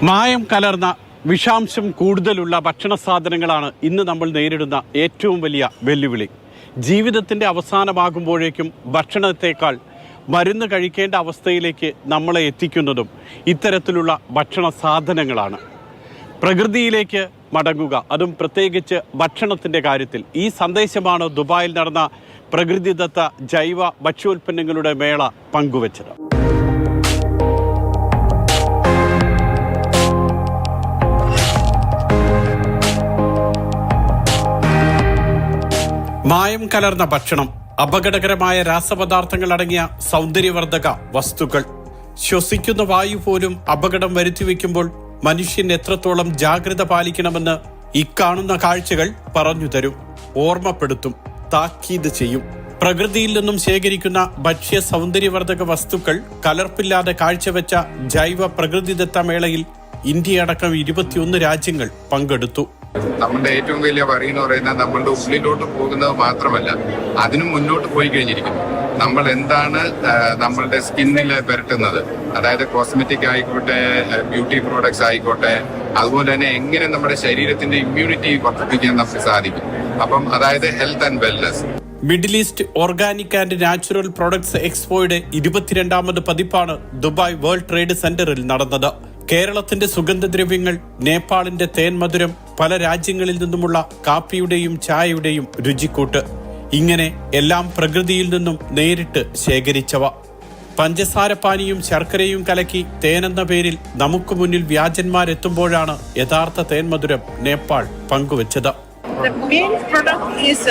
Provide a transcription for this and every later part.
മായം കലർന്ന വിഷാംശം കൂടുതലുള്ള ഭക്ഷണ സാധനങ്ങളാണ് ഇന്ന് നമ്മൾ നേരിടുന്ന ഏറ്റവും വലിയ വെല്ലുവിളി. ജീവിതത്തിൻ്റെ അവസാനമാകുമ്പോഴേക്കും ഭക്ഷണത്തേക്കാൾ മരുന്ന് കഴിക്കേണ്ട അവസ്ഥയിലേക്ക് നമ്മളെ എത്തിക്കുന്നതും ഇത്തരത്തിലുള്ള ഭക്ഷണ സാധനങ്ങളാണ്. പ്രകൃതിയിലേക്ക് മടങ്ങുക, അതും പ്രത്യേകിച്ച് ഭക്ഷണത്തിൻ്റെ കാര്യത്തിൽ. ഈ സന്ദേശമാണ് ദുബായിൽ നടന്ന പ്രകൃതിദത്ത ജൈവ ഭക്ഷ്യോൽപ്പന്നങ്ങളുടെ മേള പങ്കുവച്ചത്. മായം കലർന്ന ഭക്ഷണം, അപകടകരമായ രാസപദാർത്ഥങ്ങൾ അടങ്ങിയ സൗന്ദര്യവർദ്ധക വസ്തുക്കൾ, ശ്വസിക്കുന്ന വായു പോലും അപകടം വരുത്തിവെക്കുമ്പോൾ മനുഷ്യൻ എത്രത്തോളം ജാഗ്രത പാലിക്കണമെന്ന് ഇക്കാണുന്ന കാഴ്ചകൾ പറഞ്ഞു തരും, ഓർമ്മപ്പെടുത്തും, താക്കീത് ചെയ്യും. പ്രകൃതിയിൽ നിന്നും ശേഖരിക്കുന്ന ഭക്ഷ്യ സൗന്ദര്യവർദ്ധക വസ്തുക്കൾ കലർപ്പില്ലാതെ കാഴ്ചവെച്ച ജൈവ പ്രകൃതിദത്ത മേളയിൽ ഇന്ത്യയടക്കം 21 രാജ്യങ്ങൾ പങ്കെടുത്തു. നമ്മളുടെ ഏറ്റവും വലിയ വറി എന്ന് പറയുന്നത് നമ്മളുടെ ഉള്ളിലോട്ട് പോകുന്നത് മാത്രമല്ല, അതിനും മുന്നോട്ട് പോയി കഴിഞ്ഞിരിക്കുന്നു. നമ്മൾ എന്താണ് നമ്മളുടെ സ്കിന്നിൽ പുരട്ടുന്നത്, അതായത് കോസ്മെറ്റിക് ആയിക്കോട്ടെ, ബ്യൂട്ടി പ്രോഡക്ട്സ് ആയിക്കോട്ടെ, അതുപോലെ തന്നെ എങ്ങനെ നമ്മുടെ ശരീരത്തിന്റെ ഇമ്മ്യൂണിറ്റി വർദ്ധിപ്പിക്കാൻ നമുക്ക് സാധിക്കും. അപ്പം അതായത് health and wellness. Middle east organic and natural products എക്സ്പോയുടെ 22ാമത് പതിപ്പാണ് ദുബായ് വേൾഡ് ട്രേഡ് സെന്ററിൽ നടന്നത്. കേരളത്തിന്റെ സുഗന്ധദ്രവ്യങ്ങൾ, നേപ്പാളിന്റെ തേൻമധുരം, പല രാജ്യങ്ങളിൽ നിന്നുമുള്ള കാപ്പിയുടെയും ചായയുടെയും രുചിക്കൂട്ട്, ഇങ്ങനെ എല്ലാം പ്രകൃതിയിൽ നിന്നും നേരിട്ട് ശേഖരിച്ചവ. പഞ്ചസാരപ്പാനിയും ശർക്കരയും കലക്കി തേനെന്ന പേരിൽ നമുക്ക് മുന്നിൽ വ്യാജന്മാരെത്തുമ്പോഴാണ് യഥാർത്ഥ തേൻമധുരം നേപ്പാൾ പങ്കുവച്ചത്. The main product is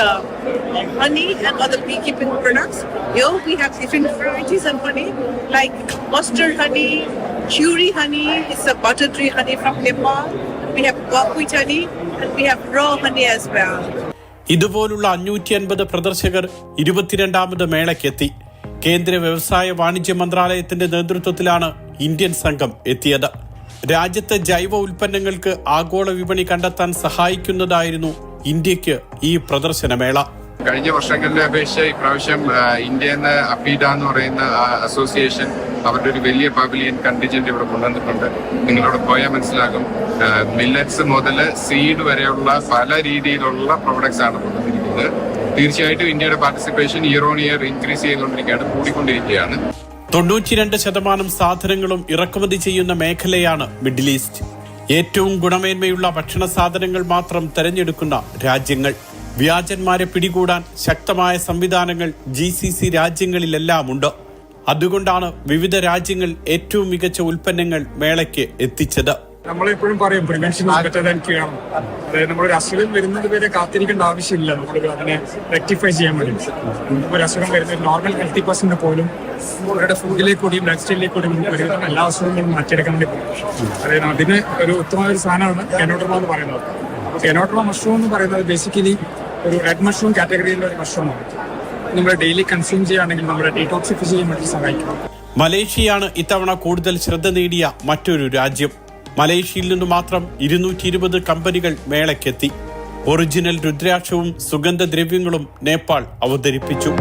honey and other beekeeping products. Here we have different varieties of honey, like mustard honey, churi honey, it's a butter tree honey from Nepal. We have buckwheat honey and we have raw honey as well. ഇതുപോലുള്ള 550 പ്രദർശകർ 22ാമത് മേളയ്ക്കെത്തി. കേന്ദ്ര വ്യവസായ വാണിജ്യ മന്ത്രാലയത്തിന്റെ നേതൃത്വത്തിലാണ് Indian സംഘം എത്തിയത്. രാജ്യത്തെ ജൈവ ഉൽപ്പന്നങ്ങൾക്ക് ആഗോള വിപണി കണ്ടെത്താൻ സഹായിക്കുന്നതായിരുന്നു ഇന്ത്യക്ക് ഈ പ്രദർശനമേള. കഴിഞ്ഞ വർഷങ്ങളിലെ അപേക്ഷിച്ച് ഇപ്രാവശ്യം ഇന്ത്യന്ന് അപ്പീഡ എന്ന് പറയുന്ന അസോസിയേഷൻ അവരുടെ ഒരു വലിയ പവലിയൻ കണ്ടിജന്റ് ഇവിടെ കൊണ്ടുവന്നിട്ടുണ്ട്. നിങ്ങളോട് പോയാൽ മനസ്സിലാകും, മില്ലറ്റ്സ് മുതൽ സീഡ് വരെയുള്ള പല രീതിയിലുള്ള പ്രോഡക്ട്സ് ആണ് കൊണ്ടുവന്നിരിക്കുന്നത്. തീർച്ചയായിട്ടും ഇന്ത്യയുടെ participation year on year increase ചെയ്തുകൊണ്ടിരിക്കുകയാണ്, കൂടിക്കൊണ്ടിരിക്കുകയാണ്. 92% സാധനങ്ങളും ഇറക്കുമതി ചെയ്യുന്ന മേഖലയാണ് മിഡിൽ ഈസ്റ്റ്. ഏറ്റവും ഗുണമേന്മയുള്ള ഭക്ഷണ സാധനങ്ങൾ മാത്രം തെരഞ്ഞെടുക്കുന്ന രാജ്യങ്ങൾ. വ്യാജന്മാരെ പിടികൂടാൻ ശക്തമായ സംവിധാനങ്ങൾ GCC രാജ്യങ്ങളിലെല്ലാം ഉണ്ട്. അതുകൊണ്ടാണ് വിവിധ രാജ്യങ്ങൾ ഏറ്റവും മികച്ച ഉൽപ്പന്നങ്ങൾ മേളയ്ക്ക് എത്തിച്ചത്. നമ്മളെപ്പോഴും പറയും prevention is better than cure. അതായത് നമ്മളൊരു അസുഖം വരുന്നത് വരെ കാത്തിരിക്കേണ്ട ആവശ്യമില്ല നമ്മൾ അതിനെ റെക്ടിഫൈ ചെയ്യാൻ വേണ്ടി. ഒരു അസുഖം വരുന്ന ഒരു നോർമൽ ഹെൽത്തി പേഴ്സണിന് പോലും അവരുടെ ഫുഡിലേക്ക് കൂടിയും ലൈഫ് സ്റ്റൈലിലേക്ക് കൂടിയും വരുന്ന എല്ലാ അസുഖങ്ങളും മാറ്റിയെടുക്കാൻ വേണ്ടി പറ്റും. അതായത് അതിന് ഒരു ഉത്തമമായ ഒരു സാധനമാണ് കെനോഡർമ എന്ന് പറയുന്നത്. അപ്പോൾ കെനോഡർമ മഷ്റൂം എന്ന് പറയുന്നത് ബേസിക്കലി ഒരു റെഡ് മഷ്റൂം കാറ്റഗറിയിലുള്ള ഒരു മഷ്റൂമാണ്. നമ്മൾ ഡെയിലി കൺസ്യൂം ചെയ്യുകയാണെങ്കിൽ നമ്മുടെ ഡീടോക്സിഫൈ ചെയ്യാൻ വേണ്ടി സഹായിക്കും. മലേഷ്യയാണ് ഇത്തവണ കൂടുതൽ ശ്രദ്ധ നേടിയ മറ്റൊരു രാജ്യം. മലേഷ്യയിൽ നിന്നു മാത്രം 220 കമ്പനികൾ മേളയ്ക്കെത്തി. ഒറിജിനൽ രുദ്രാക്ഷവും സുഗന്ധദ്രവ്യങ്ങളും നേപ്പാൾ അവതരിപ്പിച്ചു.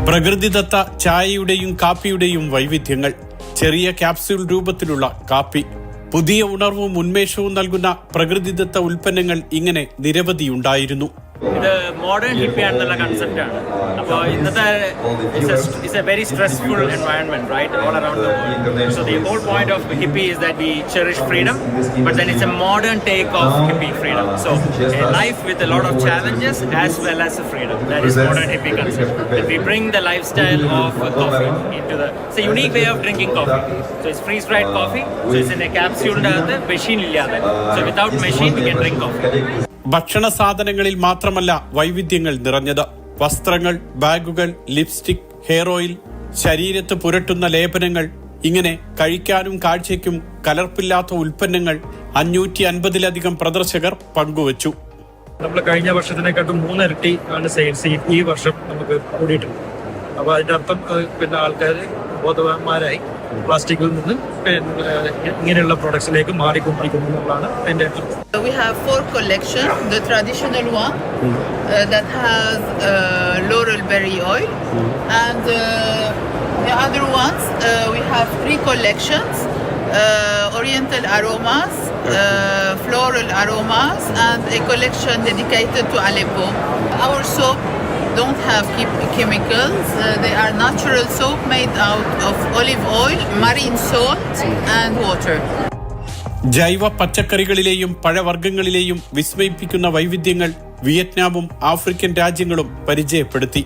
പ്രകൃതിദത്ത ചായയുടെയും കാപ്പിയുടെയും വൈവിധ്യങ്ങൾ. ചെറിയ ക്യാപ്സ്യൂൾ രൂപത്തിലുള്ള കാപ്പി, പുതിയ ഉണർവും ഉന്മേഷവും നൽകുന്ന പ്രകൃതിദത്ത ഉൽപ്പന്നങ്ങൾ, ഇങ്ങനെ നിരവധിയുണ്ടായിരുന്നു. ഇത് മോഡേൺ ഹിപ്പി ആണെന്നുള്ള കൺസെപ്റ്റാണ്. അപ്പോൾ ഇന്നത്തെ it's a very stressful environment right all around the world. So the whole point of hippie is that we cherish freedom, but then it's a modern take of hippie freedom. So a life with a lot of challenges as well as a freedom. That is modern hippie concept. That we bring the lifestyle of coffee into the, it's a unique way of drinking coffee. So it's freeze dried coffee. So it's in a capsule adagathu machine illade. So without machine we can drink coffee. ഭക്ഷണ സാധനങ്ങളിൽ മാത്രമല്ല വൈവിധ്യങ്ങൾ നിറഞ്ഞത്. വസ്ത്രങ്ങൾ, ബാഗുകൾ, lipstick, hair oil, ശരീരത്ത് പുരട്ടുന്ന ലേപനങ്ങൾ, ഇങ്ങനെ കഴിക്കാനും കാഴ്ചയ്ക്കും കലർപ്പില്ലാത്ത ഉൽപ്പന്നങ്ങൾ 550-ലധികം പ്രദർശകർ പങ്കുവച്ചു. നമ്മൾ കഴിഞ്ഞ വർഷത്തിനെക്കാട്ടും 3 ഇരട്ടി ആണ് സെയിൽസ് ഈ വർഷം നമുക്ക് കൂടിയിട്ടുണ്ട്. അപ്പോൾ അതിന്റെ അർത്ഥം പിന്നെ ആൾക്കാർ ബോധവാന്മാരായി പ്ലാസ്റ്റിക്കിൽ നിന്ന് ഇങ്ങനെയുള്ള പ്രോഡക്ട്സിലേക്ക് മാറിക്കൊണ്ടിരിക്കുന്നു എന്നുള്ളതാണ് അതിന്റെ അർത്ഥം. We have 4 collections. The traditional one that has elderberry oil. And the other ones, we have 3 collections, oriental aromas, floral aromas, and a collection dedicated to Aleppo. Our soap don't have chemicals. They are natural soap made out of olive oil, marine salt, and water. ജൈവ പച്ചക്കറികളിലെയും പഴവർഗ്ഗങ്ങളിലെയും വിസ്മയിപ്പിക്കുന്ന വൈവിധ്യങ്ങൾ വിയറ്റ്നാമും African രാജ്യങ്ങളും പരിചയപ്പെടുത്തി.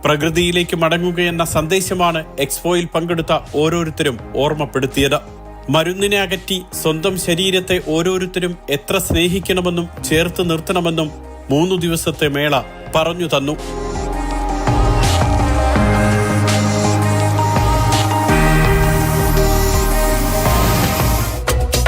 പ്രകൃതിയിലേക്ക് മടങ്ങുകയെന്ന സന്ദേശമാണ് എക്സ്പോയിൽ പങ്കെടുത്ത ഓരോരുത്തരും ഓർമ്മപ്പെടുത്തിയത്. മരുന്നിനെ അകറ്റി സ്വന്തം ശരീരത്തെ ഓരോരുത്തരും എത്ര സ്നേഹിക്കണമെന്നും ചേർത്ത് നിർത്തണമെന്നും 3 ദിവസത്തെ മേള പറഞ്ഞു തന്നു.